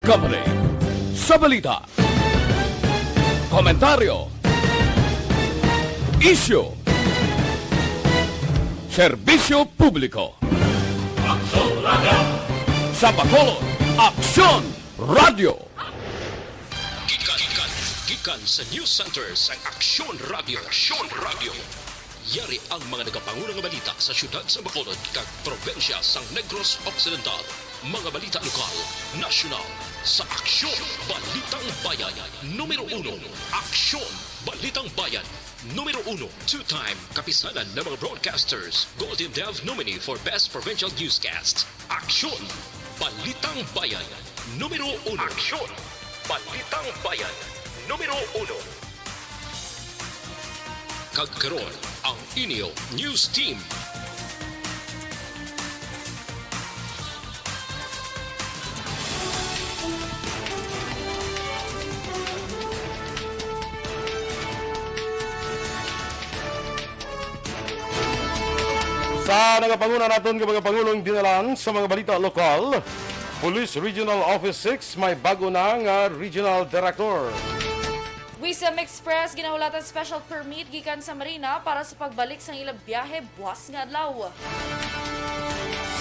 Company sa balita, komentaryo, isyu, serbisyo publiko. Aksyon Radio! Sa Bacolod, Aksyon Radio! Gikan sa News Center sa Aksyon Radio. Aksyon Radio. Yari ang mga nagapangunang balita sa syudad sa Bacolod kag probensya sang Negros Occidental. Mga balita lokal, nasyonal, sa Aksyon Balitang Bayan. Numero 1, Aksyon Balitang Bayan. Numero 1, two-time kapisanan ng mga broadcasters. Golden Dove nominee for Best Provincial Newscast. Aksyon Balitang Bayan. Numero 1. Aksyon Balitang Bayan. Numero 1. Kagkaroon ang inyo News Team. Sa nagapanguna natin mga Pangulong dinalan sa mga balita lokal, Police Regional Office 6 may bago ng Regional Director. Wisdom Express ginahulatan special permit gikan sa Marina para sa pagbalik sa ilang biyahe buwas nga adlaw.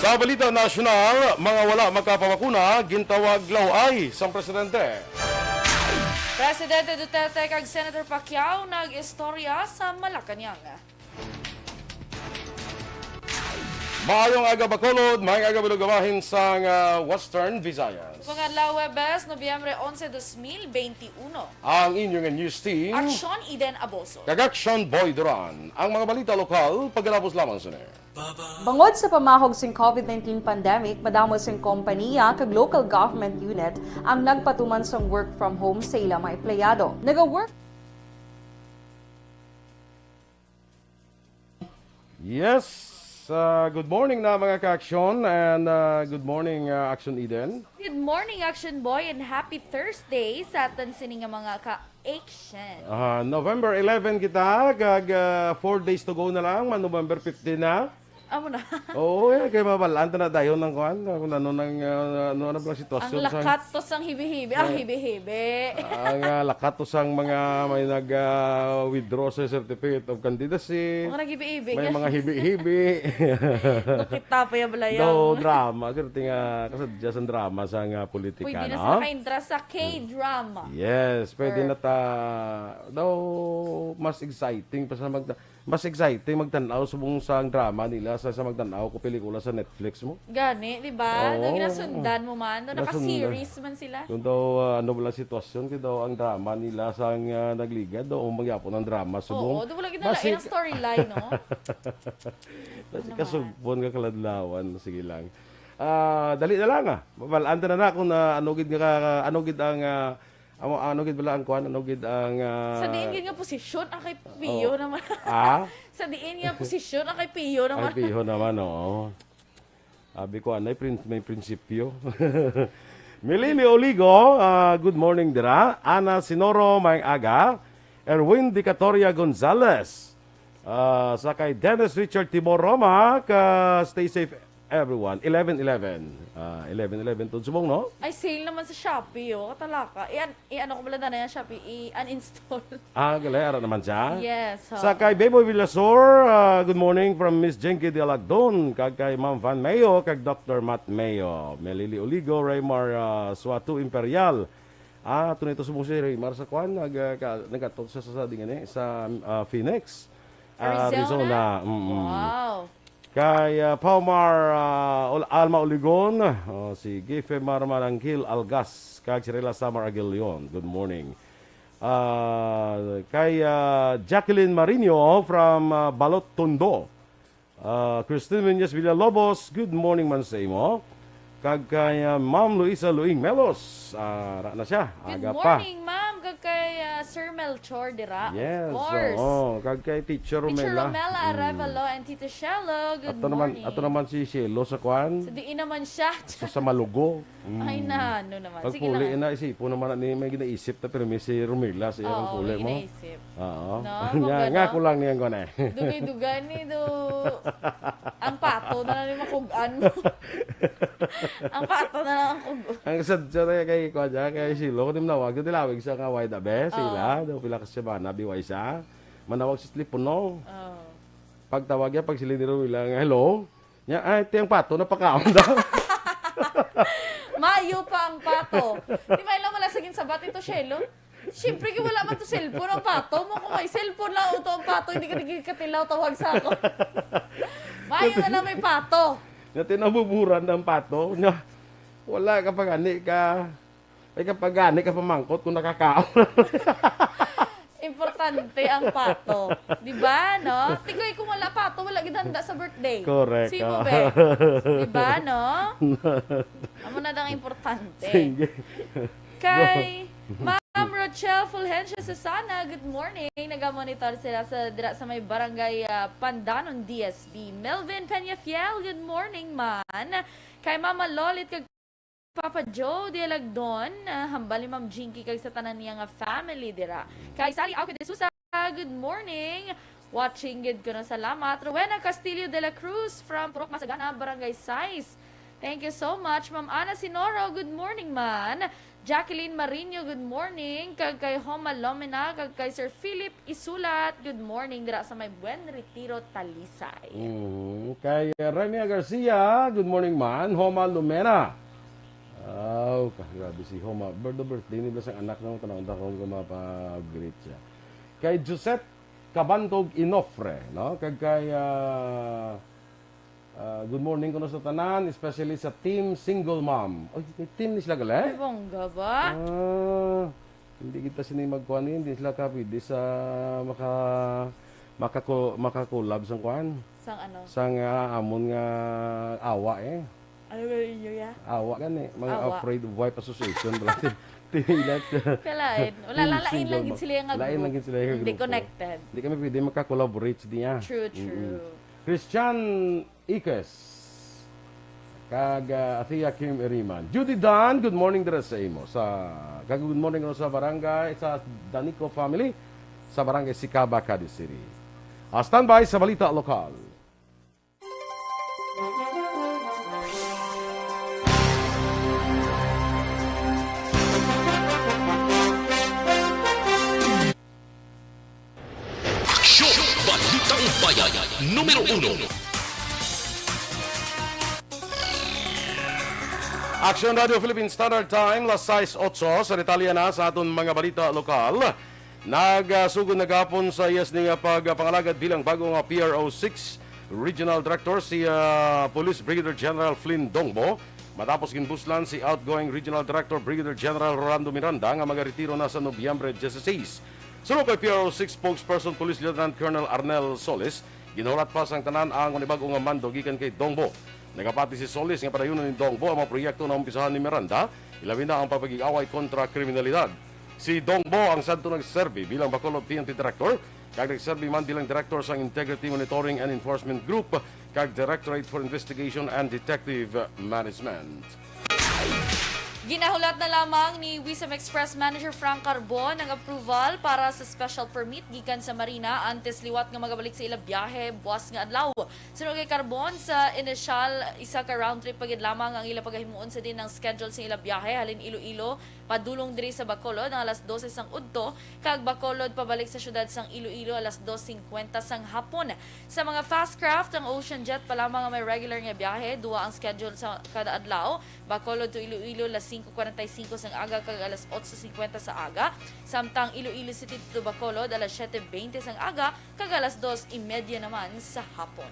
Sa balita nasyonal, mga wala makapabakuna, gintawag laway sa presidente. Presidente Duterte kag Senator Pacquiao nag-istorya sa Malacañang. Maayong aga Bacolod, maayong aga bilugamahin sa Western Visayas. Pangadlaw Webes, Nobyembre 11, 2021. Ang inyong news team, Aksyon Eden Aboso. Aksyon Boy Duran. Ang mga balita lokal, pagkalapos lamang sa Bangod sa pamahog sing COVID-19 pandemic, madamo sing kompanya kag local government unit ang nagpatuman sang work from home sa ilang mga empleyado. Naga-work Yes. Good morning na mga ka-aksyon and good morning Aksyon Eden. Good morning Action Boy and happy Thursday sa atin sining mga ka-action. November 11 kita, kag 4 days to go na lang, November 15 na. Amo na. Oo, kaya mabalaan na tayo ng kuhan, kung ano na pala sitwasyon. Ang lakat to sang hibi-hibi. Hibi-hibi. Ang lakat to sang mga may nag-withdraw sa certificate of candidacy. Mga nag-hibi-hibi. May mga hibi-hibi. Nakita pa yung balayan. No, drama. Kasi nga, kasadya sa drama sa politika, Pwede na no? sa naka-indra sa K-drama. Yes, pwede na ta daw mas exciting pa sa mas exciting magtanaw subong sa drama nila sa magtanaw ko pelikula sa Netflix mo. Gani, di ba? Oo. Nung ginasundan mo man, nung naka-series man sila. Kung daw ano ba lang sitwasyon, kung daw ang drama nila sa nagliga, daw magyapon ng drama subong. Oo, doon wala ginalain ang storyline, no? Kasi kasugpon ka kaladlawan, sige lang. Dali na lang Mabalaan na kung anugid ang anugid bala ang kuan, anugid ang Sa diin nga posisyon ang kay Pio naman. Sa diin nga posisyon ang kay Pio naman. Ay, Pio naman, oo. Sabi ko, may prinsipyo. Milili Oligo, good morning dira. Ana Sinoro, may aga. Erwin Dicatoria Gonzalez. Sa kay Dennis Richard Timor Roma, stay safe everyone. 11-11. 11-11 to subong, no? Ay, sale naman sa Shopee, katalaka. I-ano ko pala na yan, Shopee, i-uninstall. Galay, ara naman siya. Yes. Sa kay Bebo Villasor, good morning from Miss Jenky de Lagdon, kag kay Ma'am Van Mayo, kag Dr. Matt Mayo, Melili Oligo, Raymar Suatu Imperial. Ito na ito subong si Raymar sa kwan, nagkatot sa dingan sa Phoenix, Arizona. Wow. Kay Paumar Alma Oligon, si Gife Marmarangkil Algas, kag si Rela Samar Aguilion. Good morning. Kay Jacqueline Marino from Balot Tondo. Christine Menyes Villalobos, good morning man sa imo. Kag kay Ma'am Luisa Luing Melos, na siya, aga Good pa. morning, ma'am. Kag kay Sir Melchor dira. Yes, Of course. kag kay Teacher Romela. Teacher Romela Arevalo and Tito Shelo, good morning. Ato naman si Shelo sa kwan, So, diin naman siya. sa Malugo. Ay na, ano naman. Pag Sige puli, lang. isipo naman ni may ginaisip ta pero may si Romela sa iyang Oo, puli may mo. ginaisip. Oo. No, Nga ko lang niyan ko na. Dugay-dugay ni do. Ang pato na lang yung makugaan mo. Ang pato na lang ang kugo. Ang sadya kay Kwadya, kay Silo, kung tinawag, yung tilawig sa nga wide abe, sila, daw pila kasi ba, nabiway siya. Manawag si Slipuno. Pagtawag niya, pag sila niro ilang, hello? Niya, ay, ito yung pato, napakaon daw. Mayo pa ang pato. Di ba ilang malasagin sa bat ito, Shelo? Siyempre, wala man to cellphone ang pato mo. Kung may cellphone lang ito ang pato, hindi ka nagkikatilaw, tawag sa ako. Mayo na lang may pato. Na tinabuburan ng pato, niya, wala kapag ani ka, ay kapag ani ka pamangkot kung nakakaon. Importante ang pato. Di ba, no? Tingay kung wala pato, wala gidanda sa birthday. Correct. Sino be? Di ba, no? Amo na dang importante. Sige. Kay Ma'am Rochelle Fulgencia Susana, good morning. Nagamonitor sila sa may barangay Pandanon, DSB. Melvin Peñafiel, good morning, man. Kay Mama Lolit, kag Papa Joe, dialag doon. Hambali Ma'am Jinky, kag sa tanan niya nga family, dira. Kay Sally Auque de Sousa, good morning. Watching, good ko na salamat. Rowena Castillo de la Cruz from Purok Masagana, Barangay Sais. Thank you so much. Ma'am Ana Sinoro, good morning, man. Jacqueline Marino, good morning. Kag kay Homa Lomena, kag kay Sir Philip Isulat, good morning. Dira sa may Buen Retiro, Talisay. Kay Renia Garcia, good morning man. Homa Lumena. Grabe si Homa. Birthday nila sa anak ng tanong kung mapag-greet siya. Kay Josette Cabantog Inofre, no? Kag kay good morning ko na sa tanan, especially sa team single mom. Oy, may team ni sila gali? Ay, bongga ba? Hindi kita sini magkuhan, hindi sila kapidi sa makakolab sang kuhan. Sang ano? Sang amon nga awa eh. Ano ba yun ya? Awa gani, mga Awa. Afraid of Wife Association. Tinilat. Kalain. Wala, lalain lang gid sila yung Lain lang gid sila yung Hindi grupo. connected. Hindi kami pwede magka-collaborate niya. True, true. Christian Ikes. Kag Athea Kim Eriman. Judy Dan, good morning dira sa imo. Good morning sa barangay, sa Danico family, sa barangay Sikaba, Cadiz City. Standby sa balita lokal. Aksyon! Balitang Bayan, numero 1. Aksyon Radio Philippine Standard Time, las 6:08 sa detalye na sa aton mga balita lokal. Nagsugod na gapon sa yes ni pagpangalagad bilang bagong PRO6 Regional Director si Police Brigadier General Flynn Dongbo. Matapos ginbuslan si outgoing Regional Director Brigadier General Rolando Miranda nga magaretiro na sa Nobyembre 16. Sunod kay PRO6 spokesperson Police Lieutenant Colonel Arnel Solis, ginulat pa sang tanan ang bagong nga mando gikan kay Dongbo. Nagapati si Solis nga padayunan ni Dongbo ang mga proyekto na umpisahan ni Miranda, ilabi na ang papag-away kontra kriminalidad. Si Dongbo ang sadto nagserbi bilang Bacolod PNP Director, kag nagserbi man bilang Director sa Integrity Monitoring and Enforcement Group, kag Directorate for Investigation and Detective Management. Ginahulat na lamang ni Wisdom Express Manager Frank Carbon ang approval para sa special permit gikan sa Marina antes liwat nga magabalik sa ila biyahe buwas nga adlaw. Sunod kay Carbon sa initial isa ka round trip pagid lamang ang ila pagahimuon sa din ng schedule sa ila biyahe halin Iloilo padulong diri sa Bacolod ang alas 12 sang udto kag Bacolod pabalik sa syudad sang Iloilo alas 2:50 sang hapon. Sa mga fast craft ang Ocean Jet pa lamang ang may regular nga biyahe, duwa ang schedule sa kada adlaw. Bacolod to Iloilo alas 5:45 sang aga kag alas 8:50 sa aga. Samtang Iloilo City to Bacolod alas 7:20 sang aga kag alas 2:30 naman sa hapon.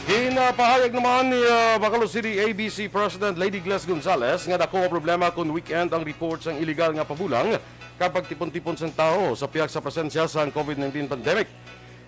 Pinapahayag naman ni Bacolod City ABC President Lady Gles Gonzales nga dako nga problema kung weekend ang reports ang illegal nga pabulang kapag tipon-tipon sang tao sa piyak sa presensya sa COVID-19 pandemic.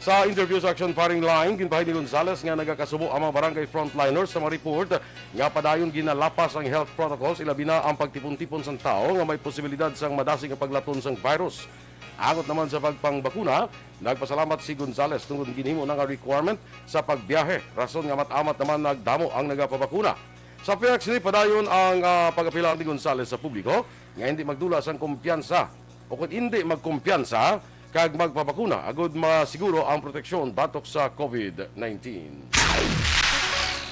Sa interview sa Action Firing Line, ginpahay ni Gonzales nga nagakasubo ang mga barangay frontliners sa mga report nga padayon ginalapas ang health protocols ilabi na ang pagtipon-tipon sang tao nga may posibilidad sang madasig nga paglaton sang virus. Angot naman sa pagpangbakuna, nagpasalamat si Gonzales tungkol ginhimo ng requirement sa pagbiyahe. Rason nga mat-amat naman nagdamo ang nagapabakuna. Sa PX ni padayon ang pag-apila ni Gonzales sa publiko nga hindi magdula sang kumpiyansa o kung hindi magkumpiyansa kag magpabakuna agud masiguro ang proteksyon batok sa COVID-19.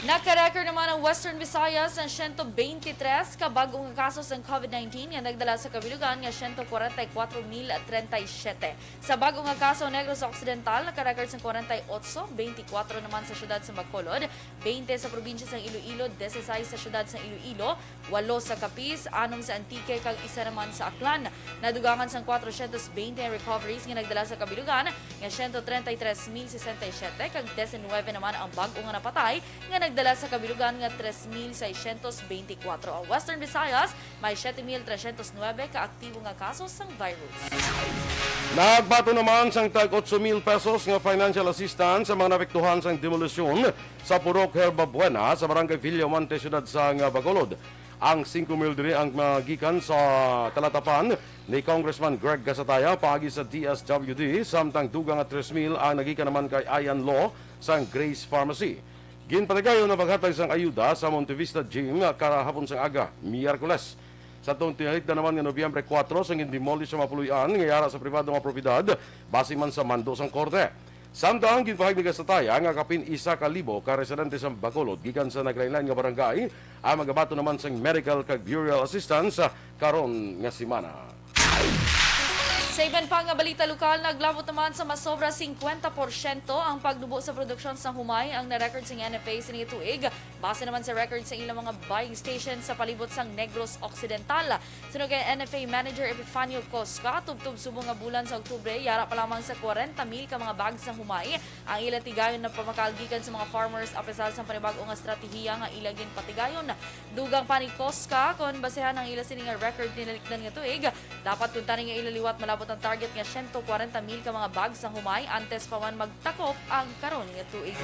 Naka-record naman ang Western Visayas ang 123 kabagong kaso ng COVID-19 nga nagdala sa kabilugan nga 144,037. Sa bagong kaso Negros Occidental, naka-record sa 48, 24 naman sa syudad sa Bacolod, 20 sa probinsya sa Iloilo, 16 sa syudad sa Iloilo, 8 sa Capiz, 6 sa Antique, kag isa naman sa Aklan. Nadugangan sa 420 recoveries nga nagdala sa kabilugan nga 133,067, kag 19 naman ang bagong nga napatay nga nagdala sa kabilugan nga 3,624. Ang Western Visayas may 7,309 ka-aktibo nga kaso sang virus. Nagbato naman sang tag 8,000 pesos nga financial assistance sa mga napektuhan sang demolisyon sa Purok Herba Buena sa Barangay Villamonte, siyudad sa Bacolod. Ang 5,000 diri ang magikan sa talatapan ni Congressman Greg Gasataya paagi sa DSWD, samtang dugang nga 3,000 ang nagikan naman kay Ayan Law sa Grace Pharmacy. Ginpatigayon na paghatag sang ayuda sa Montevista Gym karahapon sang aga, Miyerkules. Sa itong tinahigda naman nga Nobyembre 4 sang indemolish sa mapuluyan ngayara sa pribado nga propiedad base man sa mando sang korte. Samtang ginpahag ni Gasataya nga kapin 1,000 ka residente sa Bacolod gikan sa naglain-lain nga barangay ang magabato naman sang medical kag burial assistance karon nga semana. Sa iban pa nga balita lokal, naglabot naman sa mas sobra 50% ang pagdubo sa produksyon sa humay ang na-record sa NFA sa tuig. Base naman sa record sa ilang mga buying stations sa palibot sang Negros Occidental. Sunod kay NFA Manager Epifanio Cosca, tubtub subong nga bulan sa Oktubre, yara pa lamang sa 40,000 ka mga bags ng humay ang ila tigayon na pamakalgikan sa mga farmers apesar sa panibag-o nga estratehiya nga ilagin patigayon. Dugang pa ni Cosca kon basehan ang ila sini nga record nilalikdan nga tuig, dapat kuntaning nga ilaliwat malabot ang target nga 140,000 ka mga bags ng humay antes pa man magtakop ang karon nga tuig.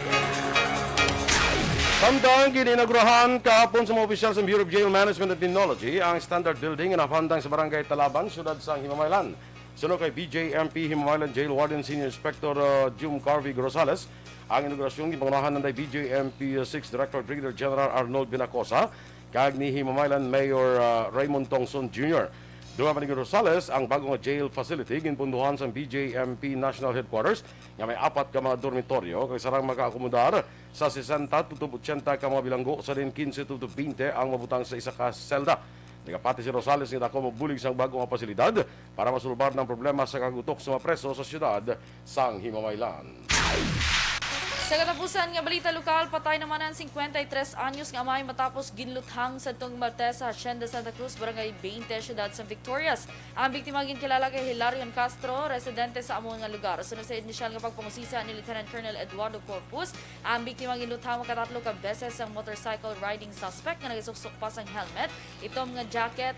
Samtang gininagurahan kahapon sa mga opisyal sa Bureau of Jail Management and Technology ang standard building na napandang sa Barangay Talaban, siyudad sa Himamaylan. Sunod kay BJMP Himamaylan Jail Warden Senior Inspector Jum Carvey Rosales, ang inaugurasyon gipangunahan ng BJMP 6 Director Brigadier General Arnold Binacosa kag ni Himamaylan Mayor Raymond Tongson Jr. Duha pa ni Rosales ang bagong jail facility ginpunduhan sa BJMP National Headquarters nga may 4 ka mga dormitoryo kay sarang makaakomodar sa 60 to 80 ka mga bilanggo sa din 15 to 20 ang mabutang sa isa ka selda. Nagapati si Rosales nga dako magbulig sa bagong pasilidad para masulbar ng problema sa kagutok sa mga preso sa siyudad sang Himamaylan. Sa katapusan nga balita lokal, patay naman ang 53 anyos nga amay matapos ginluthang sa itong Martes sa Hacienda Santa Cruz, Barangay 20, siyudad sa Victorias. Ang biktima ginkilala kay Hilarion Castro, residente sa among nga lugar. Sunod sa inisyal nga pagpangusisa ni Lieutenant Colonel Eduardo Corpus, ang biktima ginluthang makatatlo ka beses ang motorcycle riding suspect nga nagisuksok pa sang helmet, itom nga jacket,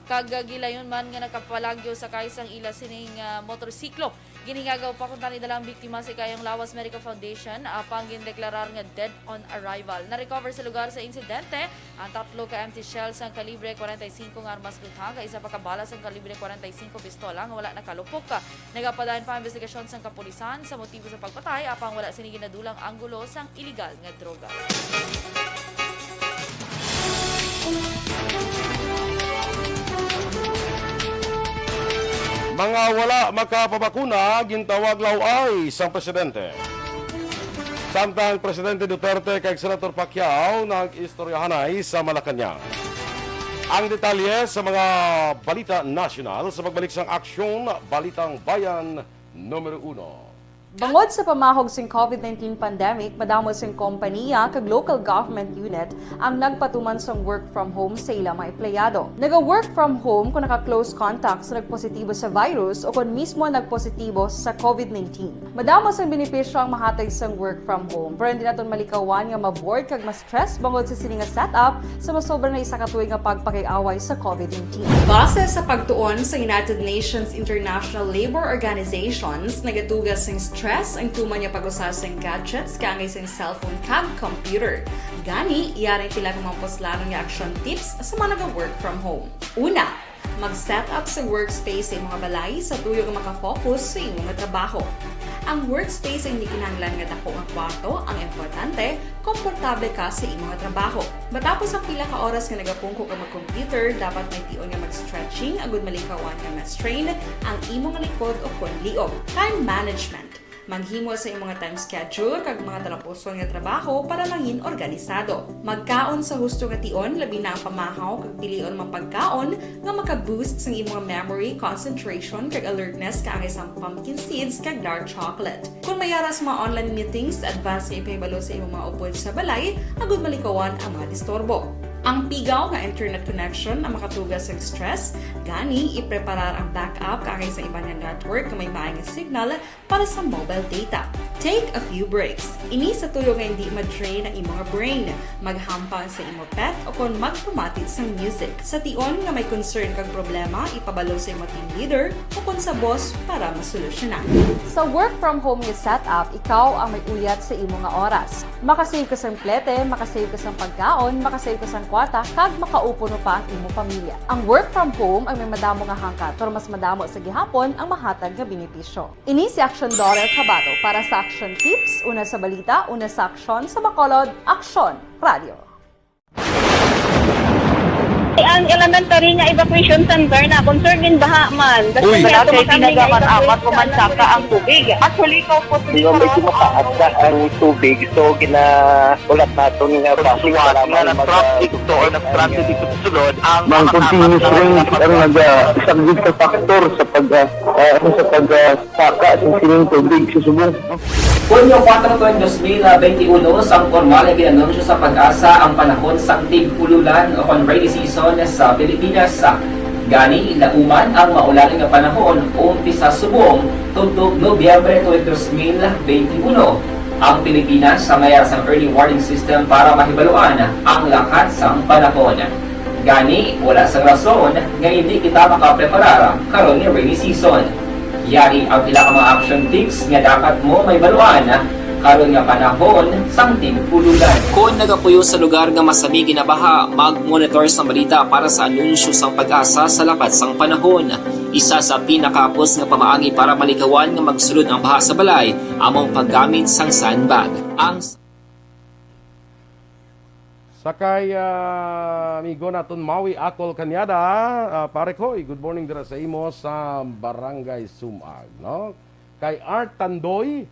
kagagilayon man nga nakapalagyo sa kaisang ila sining motorsiklo. Giningagaw pa kung tani dalang biktima si Kayang Lawas Medical Foundation apang gindeklarar nga dead on arrival. Na-recover sa lugar sa insidente ang 3 ka empty shells ang kalibre 45 nga armas luthang, ka isa pa ka balas ang kalibre 45 pistola nga wala nakalupok. Nagapadayon pa ang investigasyon sang kapulisan sa motibo sa pagpatay apang wala sini ginadulang anggulo sang iligal nga droga. Mga wala makapabakuna, gintawag laway sang presidente. Samtang Presidente Duterte kay Senator Pacquiao nag-istoryahanay sa Malacanang. Ang detalye sa mga balita national sa pagbalik sang Aksyon, Balitang Bayan, Numero 1. Bangod sa pamahog sing COVID-19 pandemic, madamo sing kompanya kag local government unit ang nagpatuman sang work from home sa ilang mga empleyado. Naga-work from home kung naka-close contact sa nagpositibo sa virus o kung mismo nagpositibo sa COVID-19. Madamo sang benepisyo ang mahatag sang work from home, pero hindi naton malikawan nga ma-bored kag ma-stress bangod sa sini nga setup sa masobra na isa ka tuig nga pagpakiaway sa COVID-19. Base sa pagtuon sa United Nations International Labor Organizations, nagatugas sing stress ang tuman niya pag-usar sa gadgets kangay sa cellphone kag computer. Gani, iyaring tila kung mga poslano nga action tips sa mga nag-work from home. Una, mag-set up sa workspace sa mga balay sa tuyo nga makafocus sa imong trabaho. Ang workspace ay hindi kinahanglan nga dako nga kwarto, ang importante, komportable ka sa imong trabaho. Matapos ang pila ka oras nga nagapungko ka mag-computer, dapat may tion nga mag-stretching agud malikawan nga ma-strain ang imong likod o konliog. Time management. Maghimo sa imong time schedule kag mga talapuson nga trabaho para mangin organisado. Magkaon sa husto nga tion, labi na ang pamahaw kag pilion mga pagkaon nga maka-boost sa imong memory, concentration kag alertness kaangay sa pumpkin seeds kag dark chocolate. Kung mayaras mga online meetings, advance nga ipahibalo sa imong mga upod sa balay, agud malikawan ang mga disturbo. Ang pigaw nga internet connection ang makatugas sa stress, gani ipreparar ang backup kaangay sa ibang network na may maayong signal para sa mobile data. Take a few breaks. Ini sa tuyo nga hindi ma-drain ang imong brain. Maghampang sa imong pet o kung magpumatid sa music. Sa tion nga may concern kag problema, ipabalo sa imong team leader o kung sa boss para masolusyonan. Sa work from home nga setup, ikaw ang may uyat sa imong nga oras. Makasave ka sa plete, makasave ka sa pagkaon, makasave ka sa kwata, kag makaupo no pa ang imong pamilya. Ang work from home ay may madamo nga hangkat, pero mas madamo sa gihapon ang mahatag nga benepisyo. Ini si Aksyon Daughter Kabato para sa Action Tips, una sa balita, una sa aksyon, sa Bacolod, Aksyon Radio. Ang elementary nga evacuation center na concerned din baha man. Uy. Kaya tinagaman apat kumansaka ang tubig. Actually, ikaw po Di ba medyo mataas ang tubig, so ginaulat natin nga basic para traffic to or nag-traffic dito sa sulod ang mang continuous rin ang isang good sa factor sa pagsaka sa sining tubig sa subong. Hunyo 4 2021, sang formal ay ginanunsyo sa pag-asa ang panahon sa tig-ululan o rainy season sa Pilipinas. Gani, lauman ang maulaling nga panahon umpisa subong tutok Nobyembre 2021. Ang Pilipinas sa mayroon sang early warning system para mahibaluan ang lakat sang panahon. Gani, wala sang rason nga hindi kita makapreparar karon ni rainy season. Yari ang pila ka mga action tips nga dapat mo may baluan karon nga panahon sang tig-ululan. Kung nagapuyo sa lugar nga masabi ginabaha, mag-monitor sa balita para sa anunsyo sang pag-asa sa lakat sang panahon. Isa sa pinakapos nga pamaagi para malikawan nga magsulod ang baha sa balay, among paggamit sang sandbag. Ang Sakay amigo naton Maui Akol Kanyada, pare ko, good morning dira sa imo sa Barangay Sumag, no? Kay Art Tandoy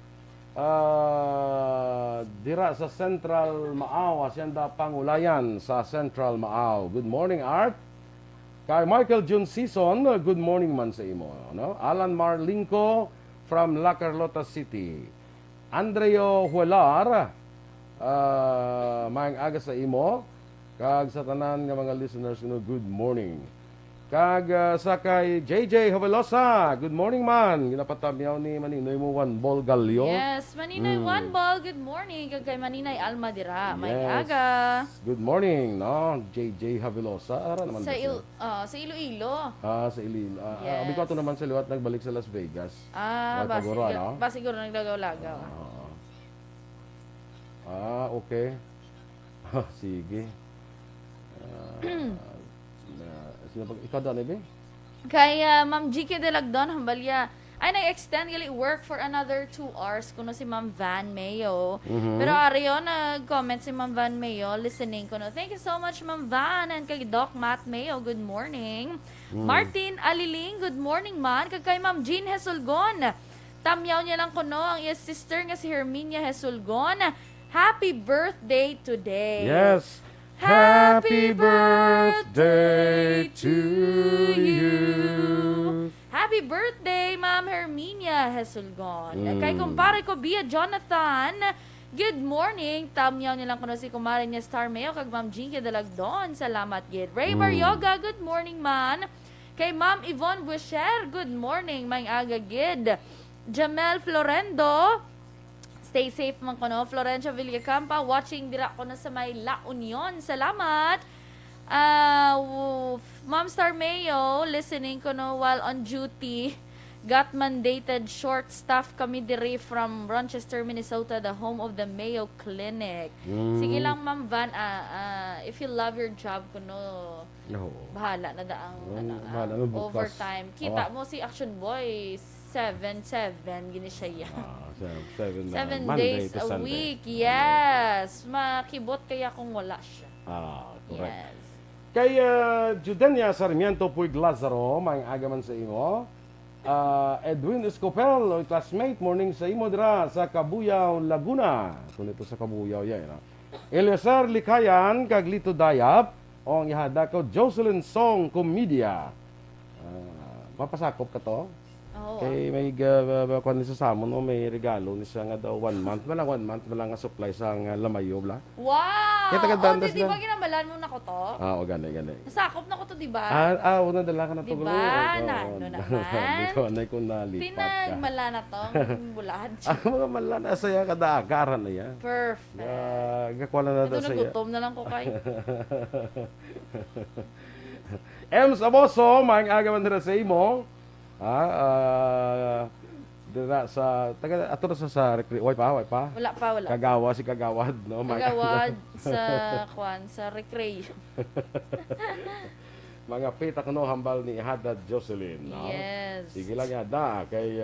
dira sa Central Maaw, asyenda Pangulayan sa Central Maaw. Good morning, Art. Kay Michael June Season, good morning man sa imo, no? Alan Marlinko from La Carlota City. Andreo Huelar, maayong aga sa imo, kag sa tanan nga mga listeners, good morning. Kag sa kay JJ Havelosa, good morning man. Ginapatamyaw ni Maninoy mo one ball galyo. Yes, Maninay one ball, good morning. Kag kay Maninay Alma dira, may Yes. aga. Good morning, no? JJ Havelosa, ara naman Sa siya. sa Iloilo. Sa Iloilo. Yes. Abi ko ato naman sa liwat nagbalik sa Las Vegas. Ay, paguro, ano? Siguro naglagaw-lagaw. Okay. Sige. Ikaw daw, Nebe? Kay Ma'am GK Delagdon, hambalya, ay nag-extend gali work for another 2 hours kuno si Ma'am Van Mayo. Pero ariyo nag-comment si Ma'am Van Mayo, listening kuno. Thank you so much Ma'am Van, and kay Doc Matt Mayo, good morning. Martin Aliling, good morning man. Kag kay Ma'am Jean Hesulgon, tamyaw niya lang kuno ang iya sister nga si Herminia Hesulgon. Happy birthday today. Yes. Happy birthday to you. Happy birthday, Ma'am Herminia Hesulgon. Kay kumpare ko, Bia Jonathan, good morning. Tamyaw niya lang kuno si kumare niya Star Mayo, kag Ma'am Jinky Dalagdon. Salamat, gid. Ray Baryoga, good morning, man. Kay Ma'am Yvonne Buesher, good morning, may aga, gid. Jamel Florendo, stay safe man ko no. Florencia Villacampa, watching dira ko na sa may La Union. Salamat. Ma'am Star Mayo, listening ko no while on duty. Got mandated short staff kami diri from Rochester, Minnesota, the home of the Mayo Clinic. Sige lang Ma'am Van, if you love your job ko no, bahala na daang bahala na bukas. overtime. Kita mo si Action Boy, 7-7 gini siya. 7 days a week. Yes. Makibot kaya kung wala siya. Correct. Yes. Kay Judenia Sarmiento Puig Lazaro, may agaman sa imo. Edwin Escopel, o classmate, morning sa imo dira sa Kabuyaw, Laguna. Kung ito sa Kabuyaw, yan. Eliezer Likayan, kag Lito Dayap, o ang ihada ko, Jocelyn Song, Comedia. Mapasakop ka to? Oo. Kay may kung sa samon mo, may regalo ni siya nga daw 1 month. Walang 1 month, walang nga supply sa lamayo, bla. Wow! Kita ka dandas di na. ba ginamalan mo na ko to? O gani. Nasakop na ko to, di ba? Una dala ka na to. Diba? Nano naman? Di ko na kung nalipat ka. Pinagmala na to, bulad. Mga malan, asaya ka da, agaran na yan. Perfect. Gakuha na Ito sa iya. nagutom na lang ko kay. Ems Aboso, maing agaman dira sa imo. Dira sa taga ato sa way pa. Wala pa. Si Kagawad, no? Kagawad sa recreation. Mga pita kuno hambal ni Hadad Jocelyn, no? Yes. Sige lang yada kay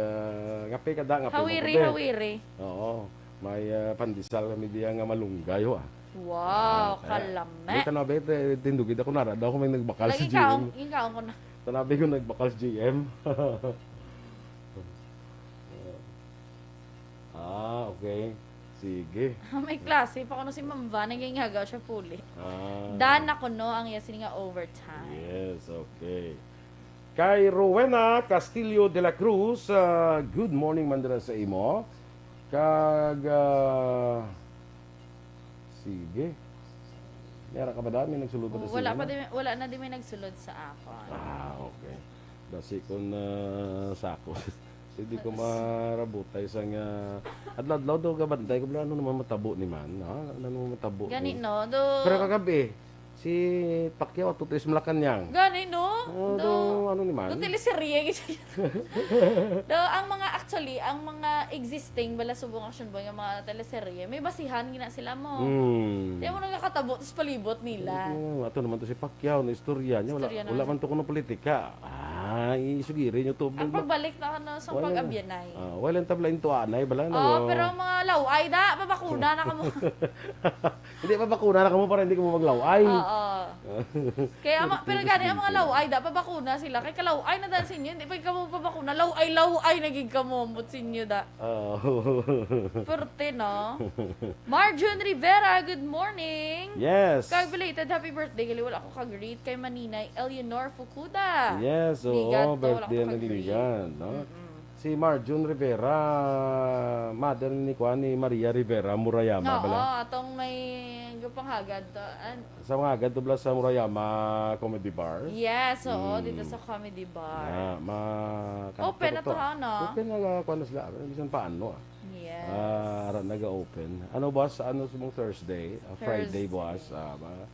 ngapi ka da ngapi. Hawiri. Oo. May pandisal kami diya nga malunggay ho. Wow, kalame. Dito na ba, tindugid ako na daw kung may nagbakal sa Lagi GM. ikaw ko na. Tanabi ko nagbakal sa GM. Okay. Sige. May klase pa kuno si Mamba, naging hagaw siya puli. Dan ako no, ang yasin nga overtime. Yes, okay. Kay Rowena Castillo de la Cruz, good morning mandira sa imo. Kag sige. Meron ka ba dami nagsulod pa sa Wala na di may nagsulod sa ako. Okay. Dasi ko na sako. Hindi ko marabutay sa nga adlaw daw ka bantay ko ano naman matabo ni man, ha? Ano naman matabo. Gani no, Pero kagabi si Pacquiao tutis Malacanang. Gani no? Ano ni man? Do teleserye gitu. Ang mga actually, ang mga existing bala subong action boy nga mga teleserye, may basihan gina sila mo. Di mo nagkakatabo tos palibot nila. Ato naman to si Pacquiao na istorya niya wala man to kuno politika. Isugiri niyo to. Ang pagbalik na ano sa pag-abyanay. Walang tabla into anay bala na. Pero mga laway da, babakuna na kamo. Hindi pa bakuna na kamo para hindi ko maglaway. Kaya pero gani ang mga laway da pabakuna sila kay kalaway na dan sinyo hindi pa kamo pabakuna laway nagig kamo mut sinyo da. Perte no. Marjun Rivera, good morning. Yes. Kay belated happy birthday gali wala ako ka-greet kay Maninay Eleanor Fukuda. Yes, birthday ng ligan, no? Si Marjun Rivera, mother ni Maria Rivera Murayama bala. Atong may gapanghagad to. Sa mga agad dubla sa Murayama Comedy Bar. Yes, dito sa Comedy Bar. Open na to ha, no? Open na kuno sila. Bisan paano Yes. Naga-open. Ano boss? Ano sa mong Thursday? Friday boss.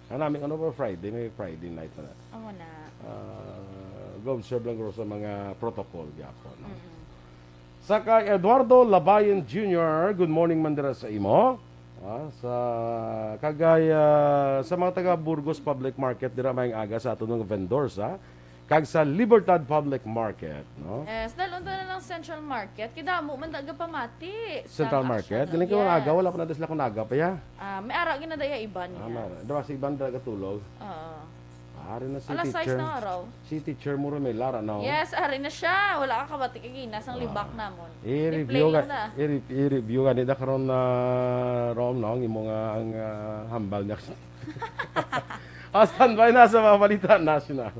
Namin ano ba Friday? May Friday night na. Amo na. Go-observe lang sa mga protocol gyapon. Sa kay Eduardo Labayan Jr., good morning mandira sa imo. Sa kagaya sa mga taga Burgos Public Market dira may aga sa aton mga vendors kag sa Libertad Public Market, no? Yes, dalon na lang Central Market. Kidamo man daga pamati. Central Market. Galing ko aga wala ko na dasla ko naga pa ya. May ara ginadaya iban niya. Dara si iban daga tulog. Ari na si Alas teacher. 6 na araw. Si teacher mo rin may lara na. Yes, ari na siya. Wala ka kabati kaginas ang libak namon. I-review ka nila karon na rom no imo nga ang hambal niya. Standby na sa mga balita national.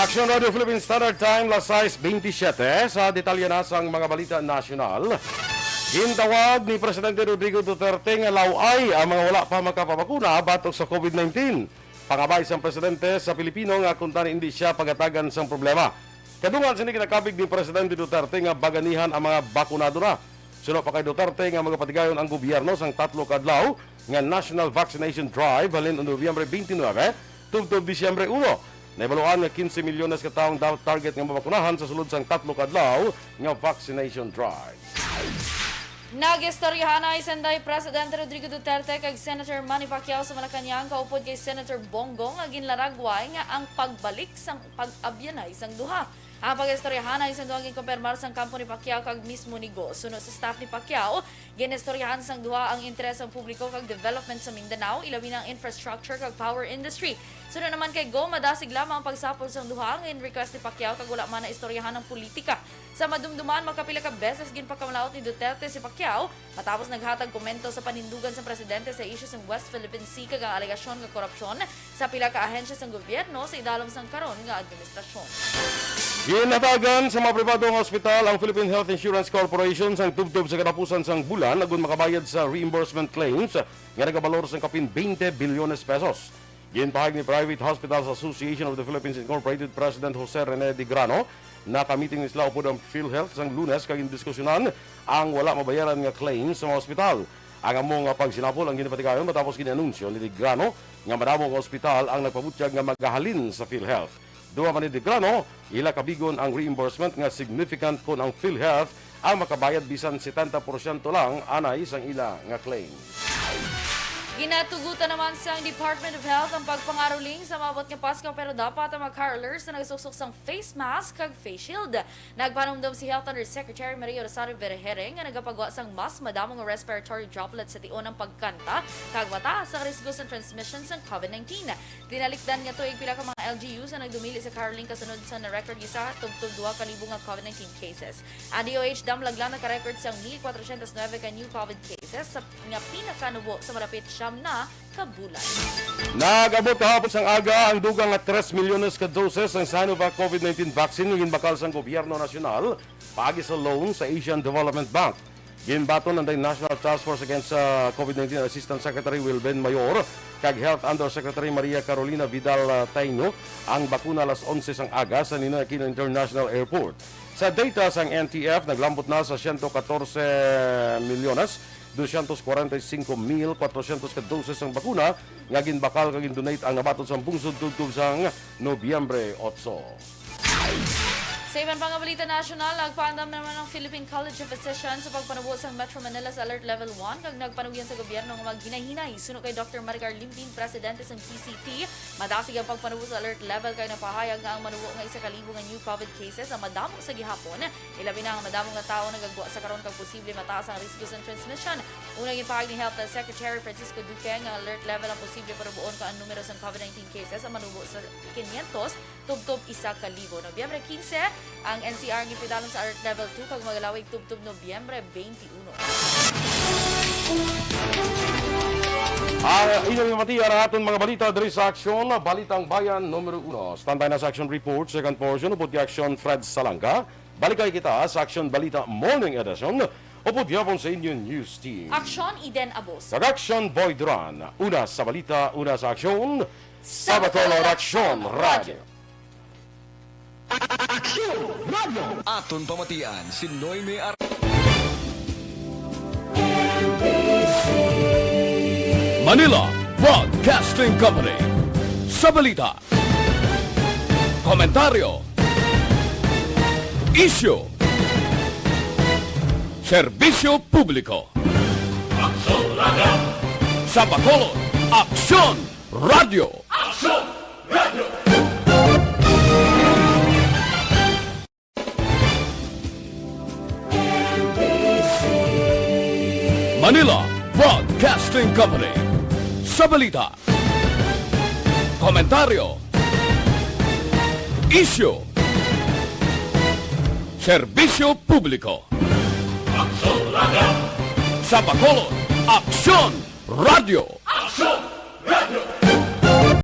Aksyon Radio Philippine Standard Time, las 6:27 sa detalye na sang mga balita nasyonal. Gintawag ni Presidente Rodrigo Duterte nga laway ang mga wala pa makapapakuna batok sa COVID-19. Pangabay sang Presidente sa Pilipino nga kung tani hindi siya pagatagan sang problema. Kadungan sini kinakabig ni Presidente Duterte nga baganihan ang mga bakunado na. Suno pa kay Duterte nga magapatigayon ang gobyerno sang 3 kadlaw nga National Vaccination Drive halin on Nobyembre 29 tubtob Disyembre 1. Naibaluan nga 15 milyones ka taong target nga mabakunahan sa sulod sang 3 kadlaw nga vaccination drive. Nagistoryahan na isenday Presidente Rodrigo Duterte kag Senator Manny Pacquiao sa Malacañang kaupod kay Senator Bongbong nga ginlaragway nga ang pagbalik sang pag-abyanay sang duha. Ang pag-istoryahan ay isang kumpirmar sang kampo ni Pacquiao kag mismo ni Go. Sunod sa staff ni Pacquiao, ginistoryahan sang duha ang interes ng publiko kag development sa Mindanao, ilabi ng infrastructure kag power industry. Sunod naman kay Go, madasig lamang ang pagsapol sang duha ang in-request ni Pacquiao kag wala man na istoryahan ng politika. Sa madumduman, magkapila ka beses ginpakamalaot ni Duterte si Pacquiao matapos naghatag komento sa panindugan sa presidente sa isyu ng West Philippine Sea kag ang alegasyon nga korupsyon sa pila ka ahensya sang gobyerno sa idalom sang karon nga administrasyon. Ginatagan sa mga pribadong ospital ang Philippine Health Insurance Corporation sang tubtob sa katapusan sang bulan agon makabayad sa reimbursement claims nga nagabalor sang kapin 20 bilyones pesos. Ginpahayag ni Private Hospitals Association of the Philippines Incorporated President Jose Rene de Grano na kamiting ni sila upod ang PhilHealth sang Lunes kag indiskusyonan ang wala mabayaran nga claims sa mga ospital. Ang among pagsinapol ang ginapatigayon matapos ginanunsyo ni de Grano nga madamong ospital ang nagpabutyag nga magahalin sa PhilHealth. Duwa man ni de Grano, ila kabigon ang reimbursement nga significant kon ang PhilHealth ang makabayad bisan 70% lang anay sang ila nga claim. Ginatugutan naman sa Department of Health ang pagpangaroling sa mabot nga Pasko pero dapat ang mga carolers na nagsuksok sang face mask kag face shield. Nagpanumdum si Health Undersecretary Maria Rosario Vergere nga nagapagawa sang mas madamong nga respiratory droplets sa tion ng pagkanta kag mataas sa risgo sa transmission sang COVID-19. Dinalikdan nga tuig pila ka mga LGUs na nagdumili sa caroling kasunod sa na-record gisa tubtub 2,000 nga COVID-19 cases. Ang DOH damlaglang naka-record sang 1,409 ka new COVID cases sa nga pinakanubo sa marapit na kabulan. Nag-abot kahapon sang aga ang dugang nga 3 milyones ka doses ng Sinovac COVID-19 vaccine ng ginbakal sang gobyerno nasyonal paagi sa loan sa Asian Development Bank. Ginbaton ng National Task Force Against COVID-19 Assistant Secretary Wilben Mayor kag Health Undersecretary Maria Carolina Vidal Taino ang bakuna alas 11 sang aga sa Ninoy Aquino International Airport. Sa data sang NTF, naglambot na sa 114 milyones 245,400 ka doses ng bakuna nga ginbakal kag gindonate ang nabaton sa bungsod tubtob sang Nobyembre 8. Sa ibang pangabalita nasyonal, nagpaandam naman ang Philippine College of Physicians sa pagpanubo sa Metro Manila sa Alert Level 1 kag nagpanugyan sa gobyerno nga maghinahinay. Suno kay Dr. Maricar Limpin, presidente sa PCT, madasig ang pagpanubo sa alert level kay napahayag nga ang manubo nga 1,000 nga new COVID cases ang madamo sa gihapon. Ilabi na ang madamo nga tawo nagagwa sa karon kag posible mataas ang risgo sa transmission. Unang ipahayag ni Health Secretary Francisco Duque nga alert level ang posible panubuon ka ang numero sa COVID-19 cases ang manubo sa 500 tubtob 1,000. Nobyembre 15 ang NCR gipidalom sa alert level 2 kag magalawig tubtob Nobyembre 21. Ang inyong matiya na aton mga balita diri sa Aksyon, Balitang Bayan Numero 1. Standby na sa Action Report, second portion, upod kay Aksyon Fred Salangka. Balikay kita sa Aksyon Balita Morning Edition, upod yapon sa inyong news team. Aksyon Iden Abos. Kag Aksyon Boy Duran, una sa balita, una sa Aksyon, Sabatolo Aksyon Radio. Aton pamatian si Noyme Manila Broadcasting Company. Sa balita, komentaryo, isyu, serbisyo publiko. Aksyon Radio. Sa Bacolod, Aksyon Radio. Aksyon Radio. Manila Broadcasting Company. Sa balita, komentaryo, isyu, serbisyo publiko. Aksyon Radio. Sa Bacolod, Aksyon Radio. Aksyon Radio.